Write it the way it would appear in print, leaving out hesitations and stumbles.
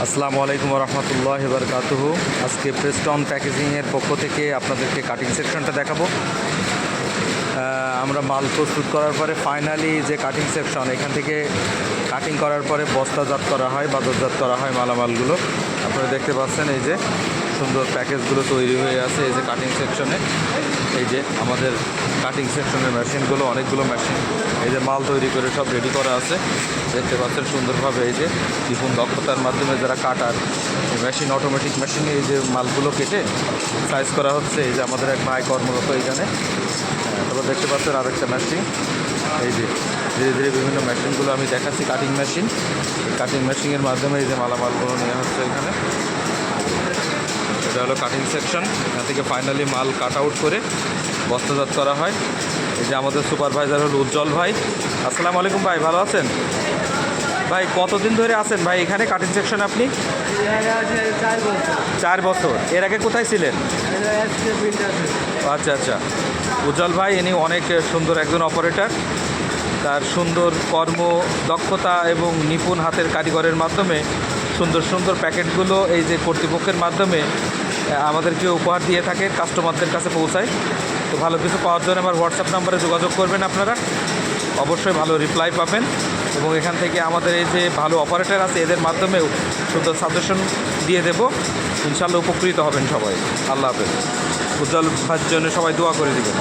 আসসালামু আলাইকুম রহমতুল্লাহ বারকাতুহু। আজকে প্রেস্টন প্যাকেজিংয়ের পক্ষ থেকে আপনাদেরকে কাটিং সেকশনটা দেখাবো। আমরা মাল প্রস্তুত করার পরে ফাইনালি যে কাটিং সেকশন, এখান থেকে কাটিং করার পরে বস্তাজাত করা হয়, বাজারজাত করা হয় মালামালগুলো। আপনারা দেখতে পাচ্ছেন এই যে সুন্দর প্যাকেজগুলো তৈরি হয়ে আছে এই যে কাটিং সেকশনে। এই যে আমাদের কাটিং সেকশনের মেশিনগুলো, অনেকগুলো মেশিন এই যে মাল তৈরি করে সব রেডি করা আছে। দেখতে পাচ্ছেন সুন্দরভাবে এই যে নিপুণ দক্ষতার মাধ্যমে যারা কাটার মেশিন, অটোমেটিক মেশিনে এই যে মালগুলো কেটে সাইজ করা হচ্ছে। এই যে আমাদের এক ভাই কর্মরত এইখানে। তারপর দেখতে পাচ্ছেন আরেকটা মেশিন। এই যে ধীরে ধীরে বিভিন্ন মেশিনগুলো আমি দেখাচ্ছি। কাটিং মেশিন, কাটিং মেশিনের মাধ্যমে এই যে মালামালগুলো নেওয়া হচ্ছে এখানে। এটা হলো কাটিং সেকশন। এখান থেকে ফাইনালি মাল কাট আউট করে বস্তাজাত করা হয়। এই যে আমাদের সুপারভাইজার হলো উজ্জ্বল ভাই। আসসালামু আলাইকুম ভাই, ভালো আছেন? ভাই কতদিন ধরে আছেন ভাই এখানে কাটিং সেকশনে আপনি? 4 বছর। এর আগে কোথায় ছিলেন? আচ্ছা আচ্ছা। উজ্জ্বল ভাই ইনি অনেক সুন্দর একজন অপারেটর। তার সুন্দর কর্ম দক্ষতা এবং নিপুণ হাতের কারিগরের মাধ্যমে সুন্দর সুন্দর প্যাকেটগুলো এই যে কর্তৃপক্ষের মাধ্যমে আমাদেরকে উপহার দিয়ে থাকে, কাস্টমারদের কাছে পৌঁছায়। তো ভালো কিছু পাওয়ার জন্য আমার হোয়াটসঅ্যাপ নাম্বারে যোগাযোগ করবেন, আপনারা অবশ্যই ভালো রিপ্লাই পাবেন। এবং এখান থেকে আমাদের এই যে ভালো অপারেটর আছে এদের মাধ্যমেও সুন্দর সাজেশন দিয়ে দেবো। ইনশাআল্লাহ উপকৃত হবেন সবাই। আল্লাহ হাফেজ। উজ্জ্বল ভাইয়ের জন্য সবাই দোয়া করে দেবেন।